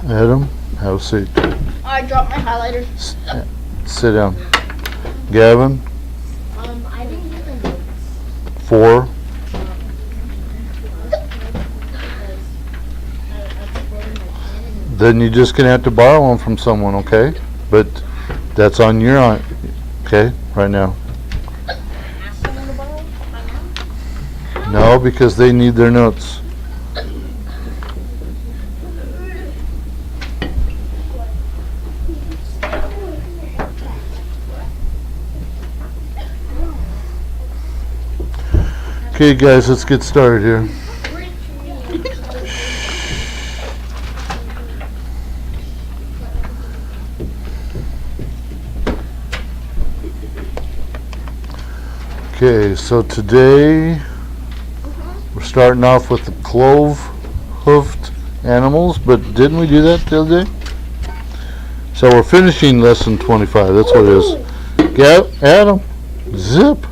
Adam, have a seat. I dropped my highlighter. Sit down. Gavin. I didn't get my notes. 4. Then you're just gonna have to borrow one from someone, okay? But that's on your aunt, okay? Right now. Ask someone to borrow my mom? No, because they need their notes. Okay, guys, let's get started here. Okay, so today we're starting off with the clove-hoofed animals, but didn't we do that the other day? So we're finishing lesson 25, that's what it is. Adam, zip.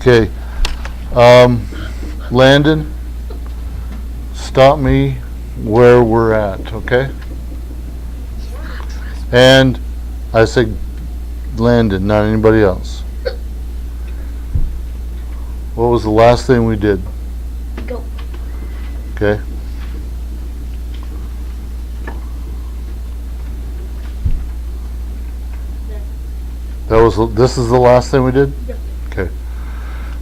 Okay, Landon, stop me where we're at, okay? And I say Landon, not anybody else. What was the last thing we did? Go. Okay. This is the last thing we did? Yep. Okay.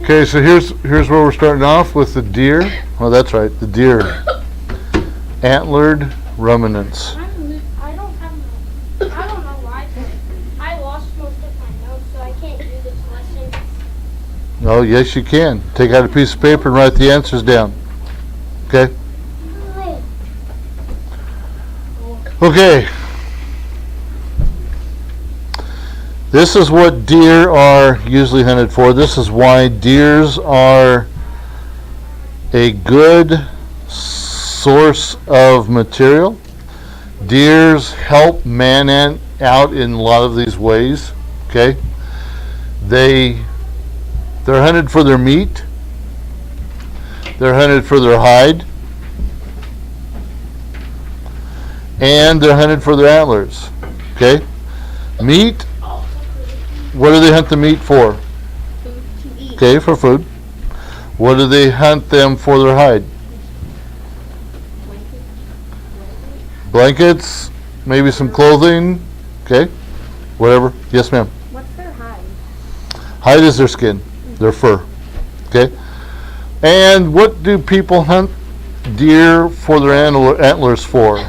Okay, so here's where we're starting off with the deer. Oh, that's right, the deer. Antlered ruminants. I don't know why, but I lost most of my notes, so I can't do this lesson. Oh, yes, you can. Take out a piece of paper and write the answers down. Okay? Okay. This is what deer are usually hunted for. This is why deers are a good source of material. Deers help man out in a lot of these ways. Okay? They're hunted for their meat. They're hunted for their hide. And they're hunted for their antlers. Okay? Meat. What do they hunt the meat for? Food to eat. Okay, for food. What do they hunt them for their hide? Blankets, maybe some clothing. Okay, whatever. Yes, ma'am. What's their hide? Hide is their skin, their fur. Okay. And what do people hunt deer for their antlers for?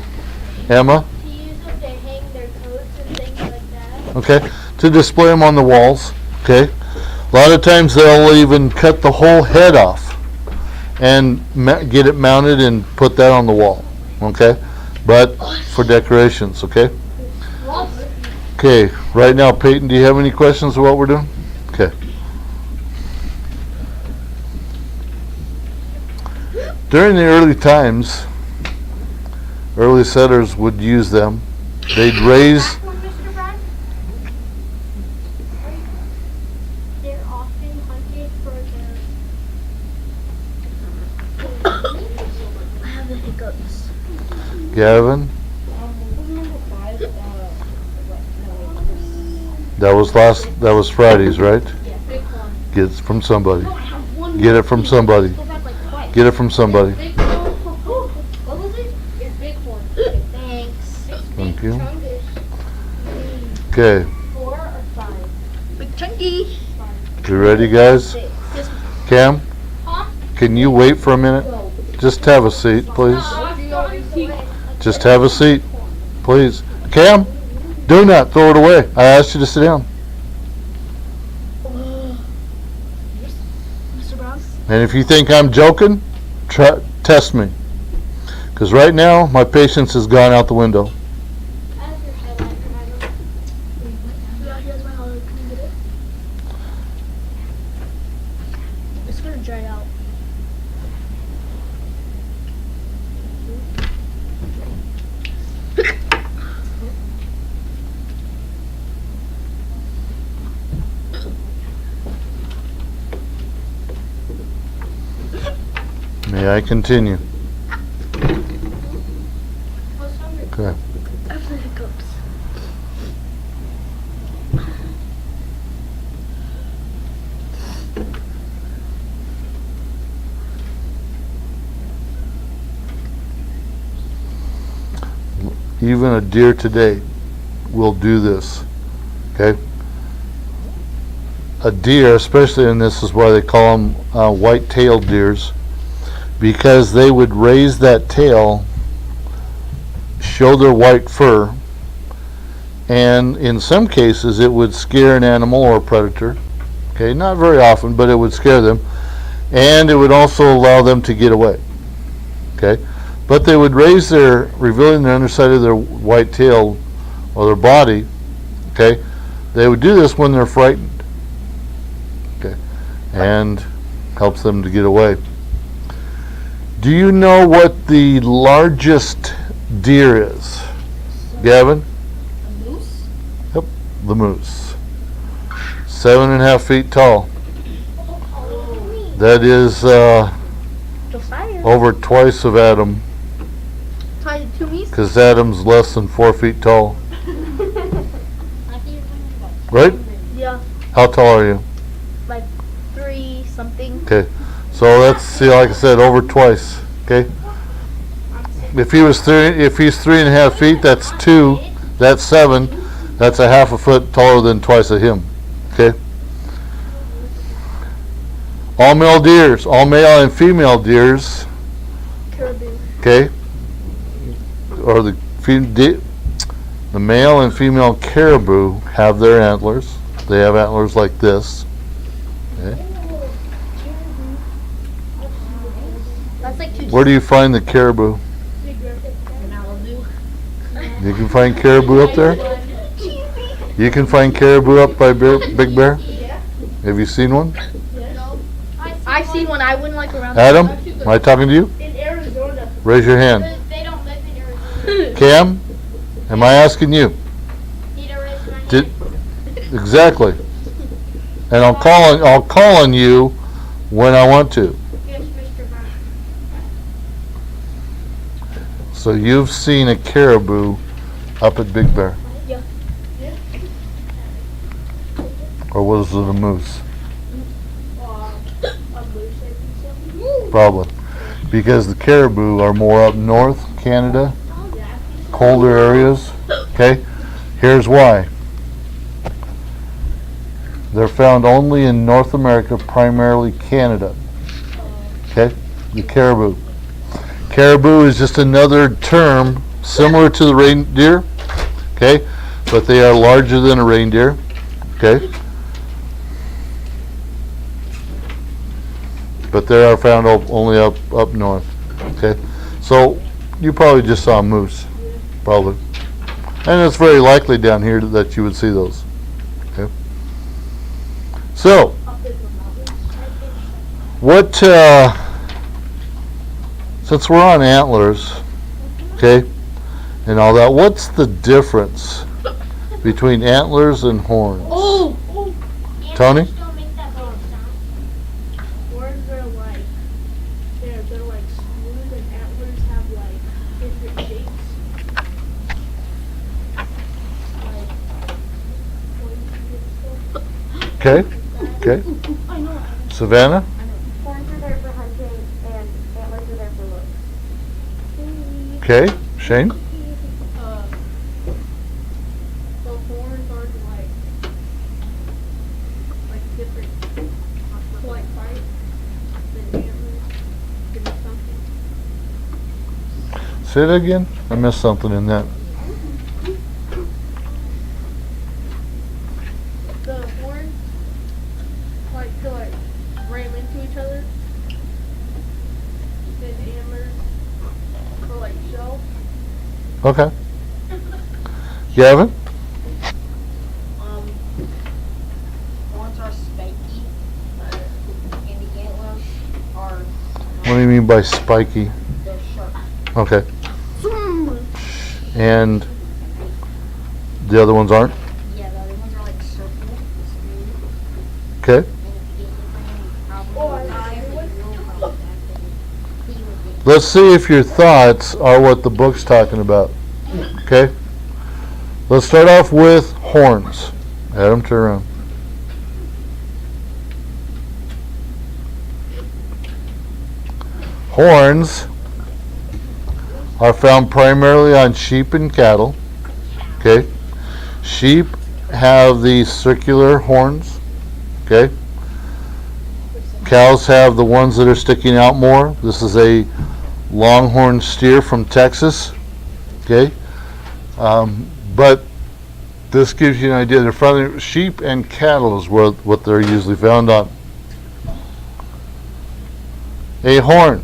Emma? To use them to hang their coats and things like that. Okay, to display them on the walls. Okay, a lot of times they'll even cut the whole head off and get it mounted and put that on the wall. Okay, but for decorations. Okay. Okay, right now, Peyton, do you have any questions of what we're doing? Okay. During the early times, early settlers would use them. They'd raise. Mr. Brad? They're often hunted for I have the hiccups. Gavin. That was Friday's, right? Get it from somebody. Get it from somebody. Get it from somebody. What was it? It's bighorn. Thanks. Thank you. Chunkish. Okay, 4 or 5? Big chunky. you ready, guys? Cam, Huh? can you wait for a minute? Just have a seat, please. Just have a seat, please. Cam, do not throw it away. I asked you to sit down. Mr. Brown? And if you think I'm joking, test me. Because right now, my patience has gone out the window. I have your highlighter, Adam. Yeah, here's my highlighter. Can you get it? It's gonna dry out. May I continue? What's hungry? Okay. After hiccups. Even a deer today will do this. Okay? A deer, especially, and this is why they call them white-tailed deers, because they would raise that tail, show their white fur, and in some cases it would scare an animal or a predator. Okay, not very often, but it would scare them, and it would also allow them to get away. Okay, but they would raise their, revealing the underside of their white tail or their body. Okay, they would do this when they're frightened. Okay, and helps them to get away. Do you know what the largest deer is, Gavin? A moose? Yep, the moose. 7.5 feet tall. That is Josiah. over twice of Adam, Tied to me's? because Adam's less than 4 feet tall. Right? Yeah, How tall are you? 3 something. Okay, so that's, see, like I said, over twice. Okay, if he's 3.5 feet, that's 2. That's 7. That's a half a foot taller than twice of him. Okay. All male deers, all male and female deers. Caribou. Okay. Or the male and female caribou have their antlers. They have antlers like this. Okay. That's like 2. Where do you find the caribou? Malibu. You can find caribou up there? You can find caribou up by Big Bear? Have you seen one? I seen one. I wouldn't like around. Adam, am I talking to you? In Arizona. Raise your hand. They don't live in Arizona. Cam, am I asking you? Need to raise my Did, hand. exactly. And I'll call on you when I want to. Yes, Mr. Brown. So you've seen a caribou up at Big Bear? Yeah. Or was it a moose? A moose, I think so. Probably. Because the caribou are more up north, Canada, colder areas. Okay? Here's why. They're found only in North America, primarily Canada. Okay? The caribou. Caribou is just another term similar to the reindeer. Okay? But they are larger than a reindeer. Okay? But they are found only up north. Okay? So you probably just saw a moose. Probably. And it's very likely down here that you would see those. Okay? So, what, since we're on antlers, okay, and all that, what's the difference between antlers and horns? Oh. Tony? Antlers don't make that bone sound. Horns are like they're like smooth, and antlers have like different shapes. Like pointy and stuff. Okay, okay. I know. Savannah? Horns are there for hunting, and antlers are there for looks. Okay. Shane? The horns are like different, to like fight. The antlers give me something. Say that again? I missed something in that. The horns like to like ram into each other. Then antlers for like show. Okay. Gavin? Horns are spiky, and the antlers are What do you mean by spiky? they're sharp. Okay. And the other ones aren't? Yeah, the other ones are like circle, smooth. Okay. And if you get hit by them, you probably Oh, I will die, see. but you will probably die. let's see if your thoughts are what the book's talking about. Okay? Let's start off with horns. Adam, turn around. Horns are found primarily on sheep and cattle. Okay? Sheep have these circular horns. Okay? Cows have the ones that are sticking out more. This is a longhorn steer from Texas. Okay? But this gives you an idea. They're found, sheep and cattle is what they're usually found on. A horn.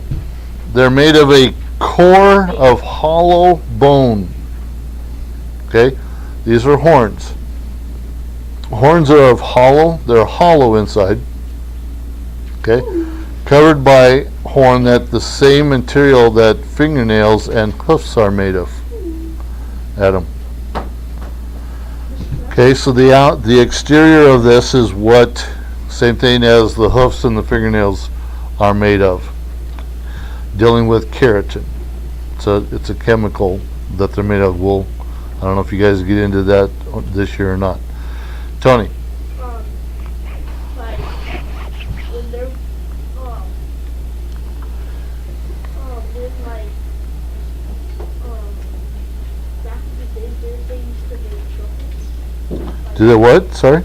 They're made of a core of hollow bone. Okay? These are horns. Horns are they're hollow inside. Okay? Covered by horn that the same material that fingernails and hoofs are made of. Adam. Okay, so the exterior of this is what, same thing as the hoofs and the fingernails are made of. Dealing with keratin. So it's a chemical that they're made of. I don't know if you guys get into that this year or not. Tony. Like when they're when like back in the day they used to make trumpets. Do they what? Sorry?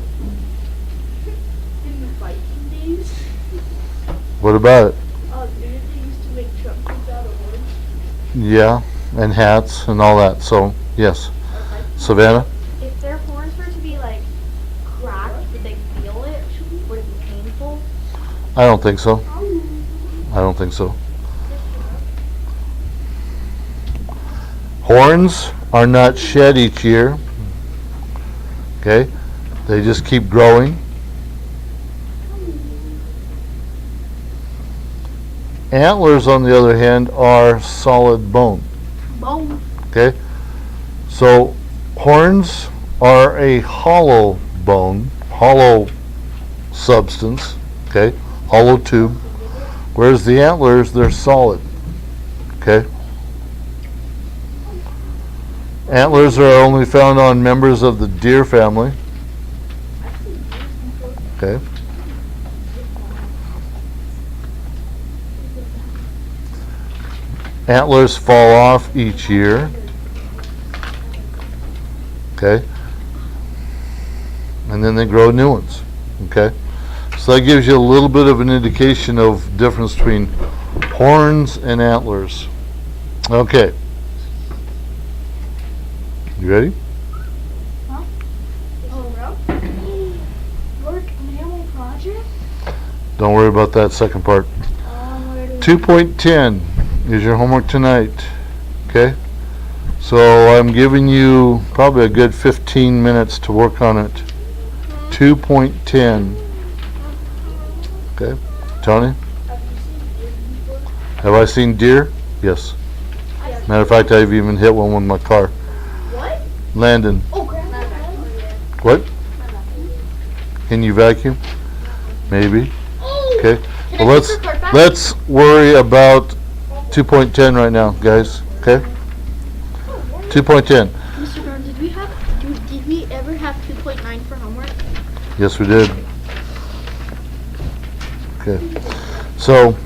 In the Viking days, What about it? they used to make trumpets out of wood. Yeah, and hats and all that. So, yes. Savannah? If their horns were to be like cracked, would they feel it? Would it be painful? I don't think so. I don't think so. Horns are not shed each year. Okay? They just keep growing. Antlers, on the other hand, are solid bone. Bone. Okay? So, horns are a hollow bone, hollow substance, okay? Hollow tube. Whereas the antlers, they're solid. Okay? Antlers are only found on members of the deer family. Okay? Antlers fall off each year. Okay? And then they grow new ones. Okay? So that gives you a little bit of an indication of difference between horns and antlers. Okay. You ready? Work mammal project? Don't worry about that second part. 2.10 is your homework tonight. Okay? So I'm giving you probably a good 15 minutes to work on it. 2.10. Okay. Tony? Have I seen deer? Yes. Matter of fact, I've even hit one with my car. What? Landon. Oh, grandma. What? Can you vacuum? Maybe. Okay. Well, let's worry about 2.10 right now, guys. Okay? 2.10. Mr. Brown, did we ever have 2.9 for homework? Yes, we did. Okay. So,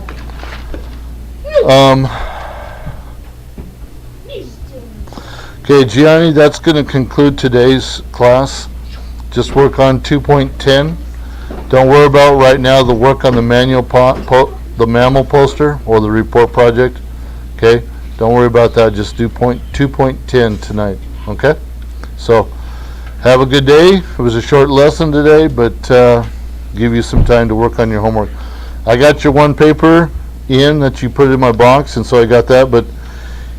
okay, Gianni, that's going to conclude today's class. Just work on 2.10. Don't worry about right now the work on the the mammal poster or the report project. Okay? Don't worry about that. Just do 2.10 tonight. Okay? So, have a good day. It was a short lesson today, but give you some time to work on your homework. I got your one paper in that you put in my box, and so I got that, but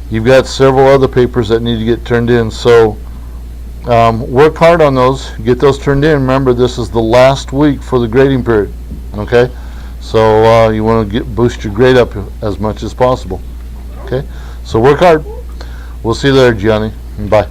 you've got several other papers that need to get turned in. So, work hard on those. Get those turned in. Remember, this is the last week for the grading period. Okay? So, you want to boost your grade up as much as possible. Okay? So, work hard. We'll see you later, Gianni. Bye.